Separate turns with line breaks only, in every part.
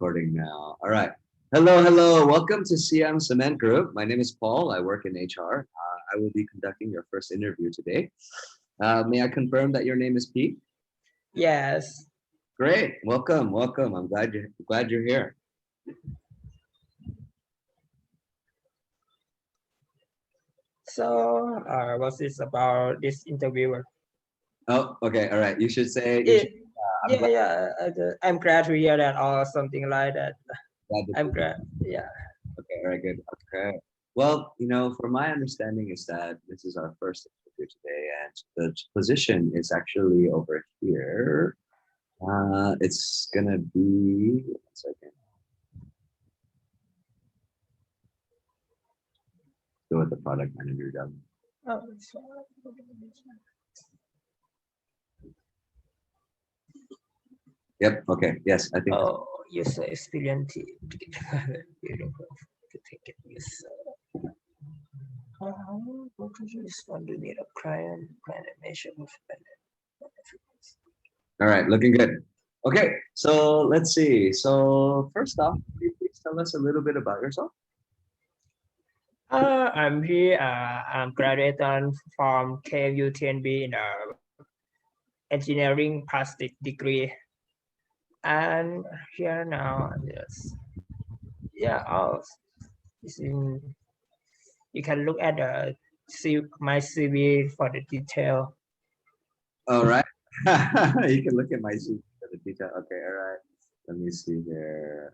Recording now. All right. Hello, hello. Welcome to CM Cement Group. My name is Paul. I work in HR. I will be conducting your first interview today. May I confirm that your name is Pete?
Yes.
Great. Welcome, welcome. I'm glad you're here.
So, what is about this interview?
Oh, okay. All right. You should say. I'm
Yeah, yeah. I'm glad to hear that, or something like that.
glad that
I'm glad. Yeah.
Okay, very good. Okay. Well, from my understanding is that this is our first interview today, and the position is actually over here. It's gonna be one second. Do what the product manager does.
Oh,
Yep. Okay. Yes, I think.
oh user experience to take it. Yes. Respond to need a client animation of
All right. Looking good. Okay. So let's see. So first off, can you please tell us a little bit about yourself?
I'm here. I'm graduated from KUTNB in engineering plastic degree, and here now, yes, yeah. You can look at my CV for the detail.
All right. You can look at my CV for the detail. Okay. All right. Let me see here.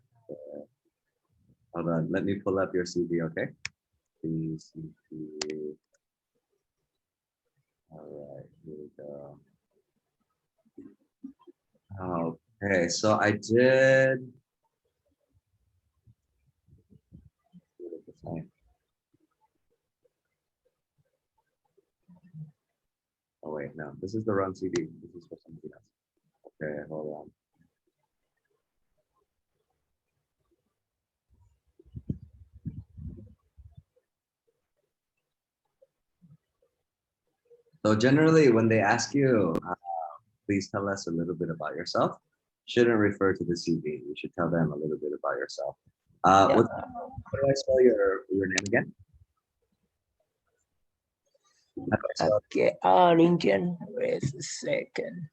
Hold on. Let me pull up your CV. Okay. CV. All right. Here we go. Okay. So I did. Oh wait, no. This is the wrong CV. This is for somebody else. Okay. Hold on. So generally, when they ask you, please tell us a little bit about yourself, shouldn't refer to the CV. You should tell them a little bit about yourself.
Yeah.
How do I spell your name again?
Okay. Lincoln. Wait a second.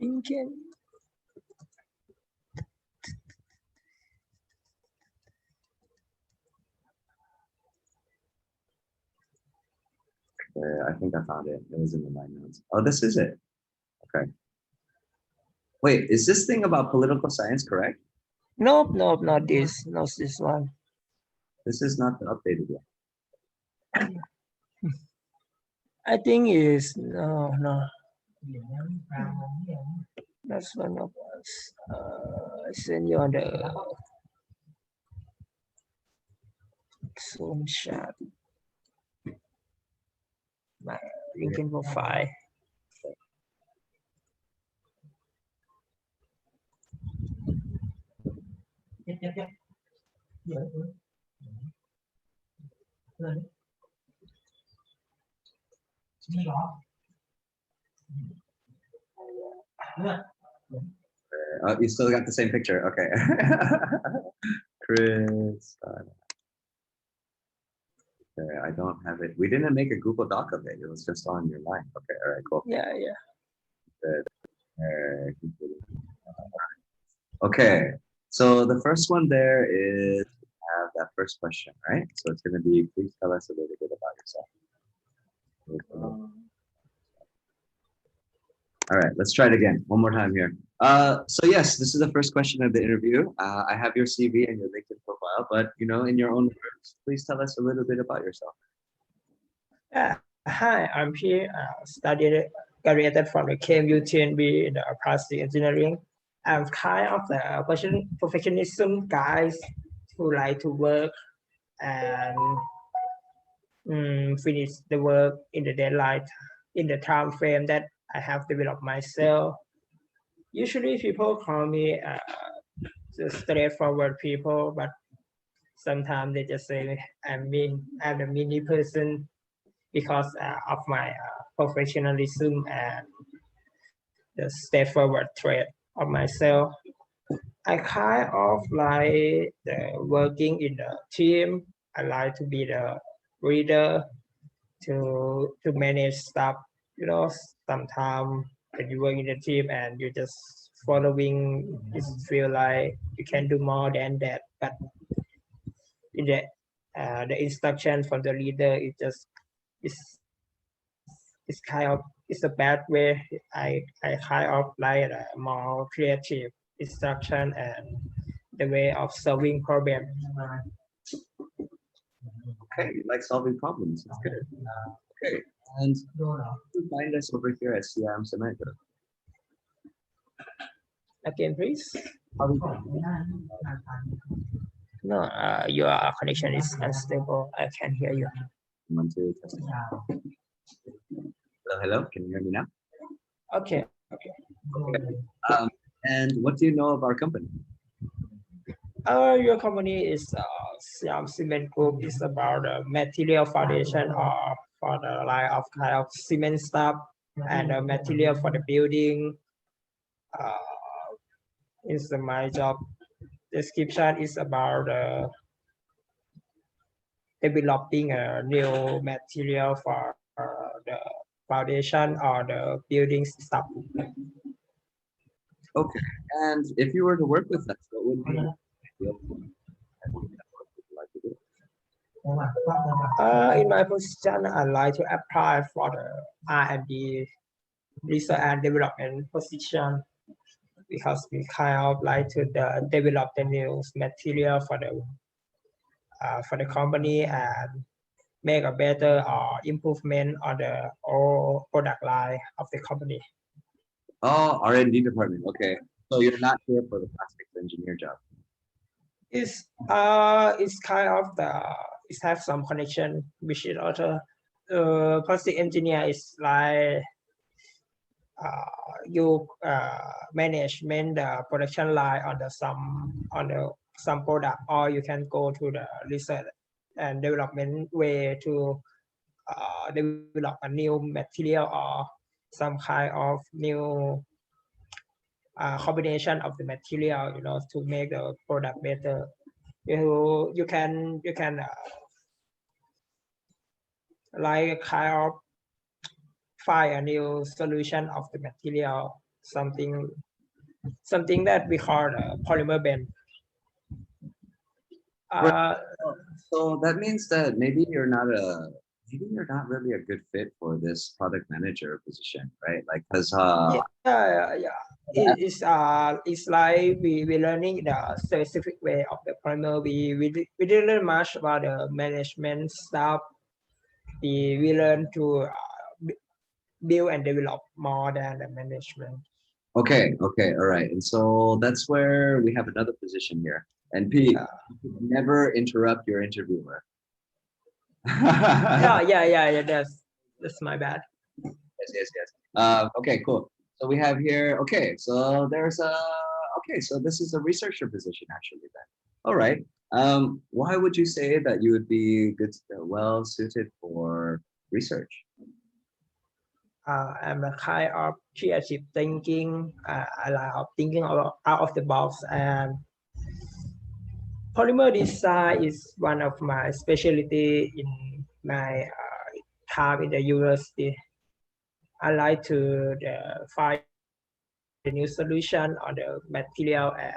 Lincoln.
I think I found it. It was in the line notes. Oh, this is it. Okay. Wait, is this thing about political science correct?
Nope, nope, not this one.
This is not the updated one.
I think is no. That's one of us. I send you on the Zoom chat. My LinkedIn profile.
You still got the same picture. Okay. Chris. Okay, I don't have it. We didn't make a Google Doc of it. It was just on your line. Okay. All right. Cool.
Yeah, yeah.
Good. Okay. So the first one there is have that first question, right? So it's going to be, please tell us a little bit about yourself. All right, let's try it again. One more time here. So yes, this is the first question of the interview. I have your CV and your LinkedIn profile, but in your own words, please tell us a little bit about yourself.
Hi, I'm here. Graduated from the KUTNB in the plastic engineering. I'm kind of the perfectionism guys who like to work and finish the work in the deadline, in the time frame that I have developed myself. Usually people call me the straightforward people, but sometimes they just say I'm a mini person because of my professionalism and the straightforward trait. of myself. I kind of like working in the team. I like to be the leader to manage stuff. You know, sometimes when you work in the team and you just following, you feel like you can do more than that. But in the instruction from the leader, it just it's kind of it's a bad way. I kind of like a more creative instruction and the way of solving problem.
Okay, you like solving problems. That's good. Okay, and you find us over here at CM Cemento.
Again, please.
How do
No, your connection is unstable. I can't hear you.
you want to test it? Hello, hello. Can you hear me now?
Okay.
And what do you know of our company?
Your company is Siam Cement Group is about the material foundation or for the line of kind of cement stuff and the material for the building. Is my job description is about developing a new material for the foundation or the building stuff.
Okay, and if you were to work with us, what would be your ideal form? And what would you like to do?
In my position, I like to apply for the R&D research and development position because we kind of like to develop the new material for the company and make a better improvement on the all product line of the company.
Oh, R&D department. Okay, so you're not here for the plastics engineer job.
It's kind of it has some connection with each other. Plastic engineer is like you management the production line on some product, or you can go to the research and development way to develop a new material or some kind of new combination of the material, you know, to make the product better. You can like kind of find a new solution of the material, something that we call polymer bend.
So that means that maybe you're not really a good fit for this product manager position, right? Like, cause
yeah. It's like we learning the specific way of the polymer. We didn't learn much about the management stuff. We learn to build and develop more than the management.
okay, all right. And so that's where we have another position here. And Pete, you should never interrupt your interviewer.
Yeah. That's my bad.
Yes. Okay, cool. So we have here. Okay, so there's a. Okay, so this is a researcher position actually. Then, all right. Why would you say that you would be good, well suited for research?
I'm a kind of creative thinking. I like thinking out of the box, and polymer design is one of my specialty in my time in the university. I like to find a new solution on the material and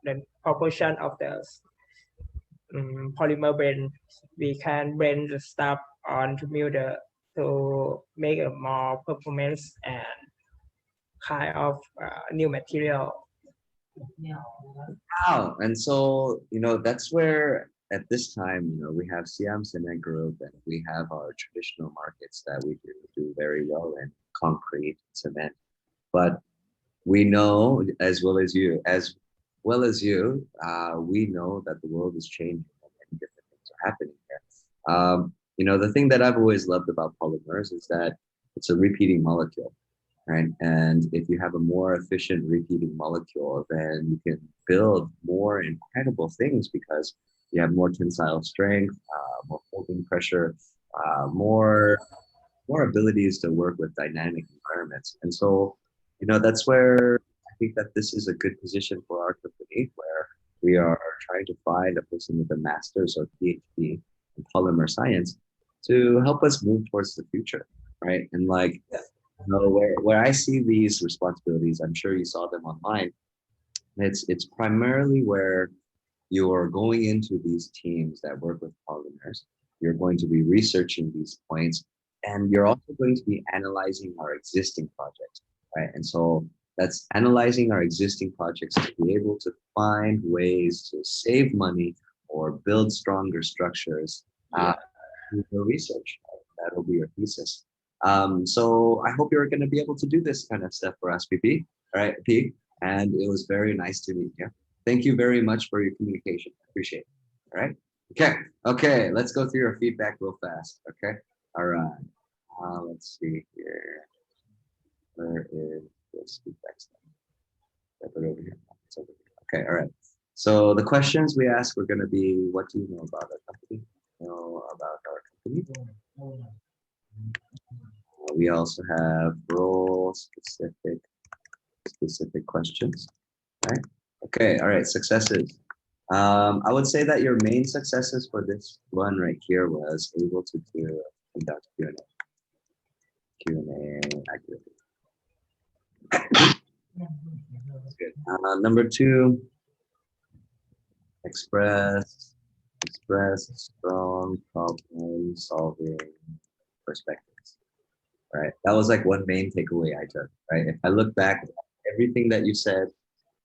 the proportion of the polymer blend. We can blend the stuff on to make a more performance and kind of new material.
Wow. And so, that's where at this time, we have Siam Cement Group and we have our traditional markets that we do very well in concrete, cement. But we know as well as you, we know that the world is changing and many different things are happening here. The thing that I've always loved about polymers is that it's a repeating molecule, right? And if you have a more efficient repeating molecule, then you can build more incredible things because you have more tensile strength, more holding pressure, more abilities to work with dynamic environments. And so, that's where I think that this is a good position for our company where we are trying to find a person with a master's or PhD in polymer science to help us move towards the future, right? And like, where I see these responsibilities, I'm sure you saw them online. It's primarily where you're going into these teams that work with polymers. You're going to be researching these points, and you're also going to be analyzing our existing projects, right? And so that's analyzing our existing projects to be able to find ways to save money or build stronger structures through the research. That'll be your thesis. So I hope you're going to be able to do this kind of stuff for us, PP. All right, P. And it was very nice to meet you. Thank you very much for your communication. Appreciate it. All right. Okay. Okay. Let's go through your feedback real fast. Okay. All right. Let's see here. Where is this feedback stuff? Put it over here. It's over here. Okay. All right. So the questions we ask were going to be, what do you know about our company? Know about our company. We also have role specific questions. Right. Okay. All right. Successes. I would say that your main successes for this one right here was able to conduct Q&A accurately. Good. Number 2, express strong problem solving perspectives. Right. That was like one main takeaway I took. Right. If I look back at everything that you said,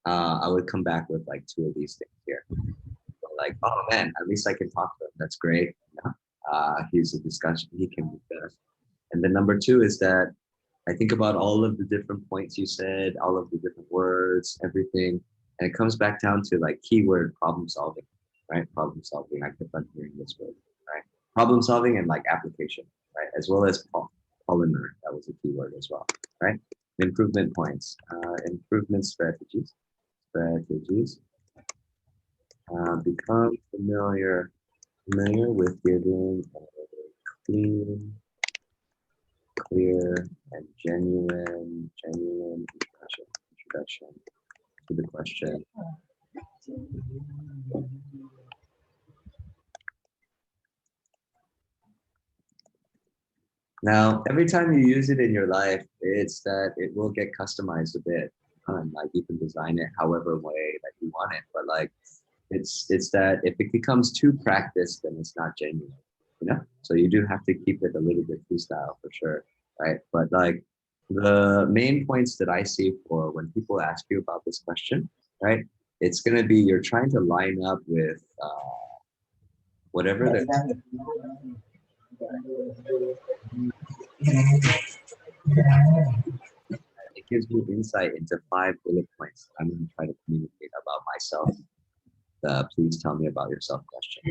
I would come back with like 2 of these things here. So like, oh man, at least I can talk to him. That's great. He's a discussion. He can discuss. And then number 2 is that I think about all of the different points you said, all of the different words, everything, and it comes back down to like keyword problem solving, right? Problem solving. I kept on hearing this word, right? Problem solving and like application, right? As well as polymer. That was a keyword as well, right? Improvement points, improvement strategies. Become familiar with giving a clear and genuine introduction to the question. Now, every time you use it in your life, it's that it will get customized a bit. And like you can design it however way that you want it, but like it's that if it becomes too practiced, then it's not genuine, you know. So you do have to keep it a little bit freestyle for sure, right? But like the main points that I see for when people ask you about this question, right? It's gonna be you're trying to line up with whatever the it gives you insight into 5 bullet points. I'm going to try to communicate about myself. Please tell me about yourself question.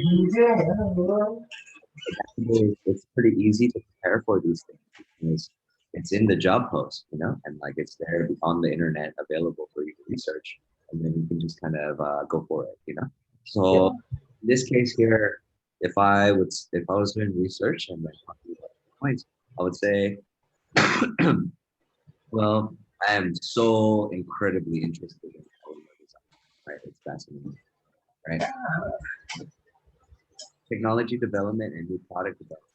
It's pretty easy to prepare for these things because it's in the job post, you know, and like it's there on the internet available for you to research, and then you can just kind of go for it, you know. So in this case here, if I was doing research and then talking about points, I would say, well, I am so incredibly interested in polymer design, right? It's fascinating, right? Technology development and new product development.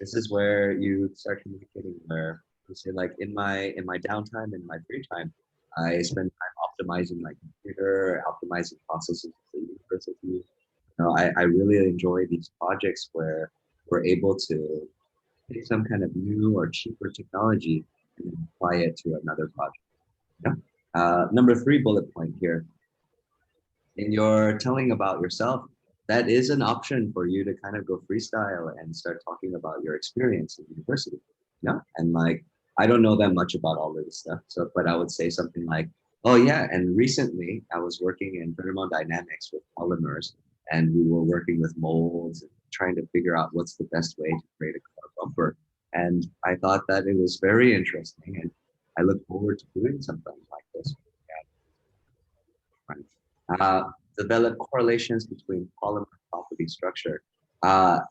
This is where you start communicating where you say like in my downtime, in my free time, I spend time optimizing my computer, optimizing processes at the university. You know, I really enjoy these projects where we're able to take some kind of new or cheaper technology and apply it to another project. Yeah. Number 3 bullet point here. In your telling about yourself, that is an option for you to kind of go freestyle and start talking about your experience in university. Yeah. And like, I don't know that much about all of this stuff. So, but I would say something like, oh yeah, and recently I was working in thermodynamics with polymers, and we were working with molds and trying to figure out what's the best way to create a car bumper. And I thought that it was very interesting, and I look forward to doing something like this. Develop correlations between polymer property structure.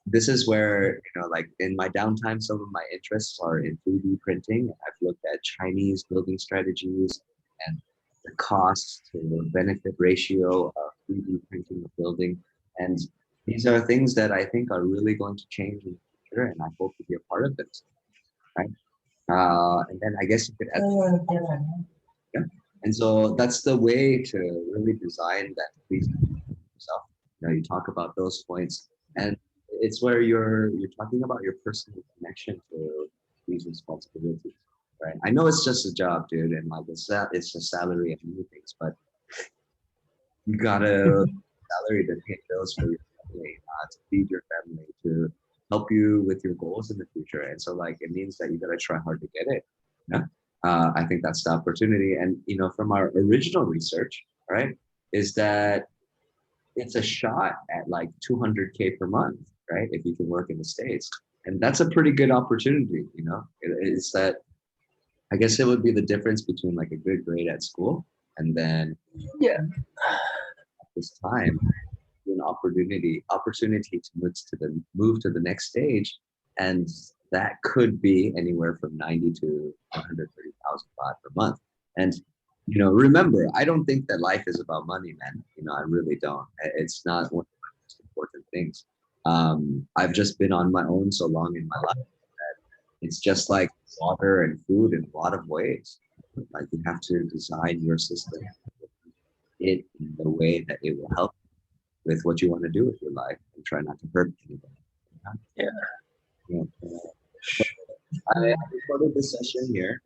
This is where, you know, like in my downtime, some of my interests are in 3D printing. I've looked at Chinese building strategies and the cost to benefit ratio of 3D printing a building. And these are things that I think are really going to change in the future, and I hope to be a part of it, right? And then I guess you could add, yeah. And so that's the way to really design that piece yourself. You know, you talk about those points, and it's where you're talking about your personal connection to these responsibilities, right? I know it's just a job, dude, and like it's a salary and many things, but you gotta salary to pay bills for your family, to feed your family, to help you with your goals in the future. And so like it means that you gotta try hard to get it. Yeah. I think that's the opportunity. And you know, from our original research, right, is that it's a shot at like 200K per month, right? If you can work in the States. And that's a pretty good opportunity, you know. It's that I guess it would be the difference between like a good grade at school and then
Yeah.
at this time an opportunity to move to the next stage, and that could be anywhere from 90 to 130,000 baht per month. And you know, remember, I don't think that life is about money, man. You know, I really don't. It's not one of the most important things. I've just been on my own so long in my life that it's just like water and food in a lot of ways. Like you have to design your system it in the way that it will help with what you want to do with your life and try not to hurt anybody.
Yeah.
Yeah. I recorded this session here.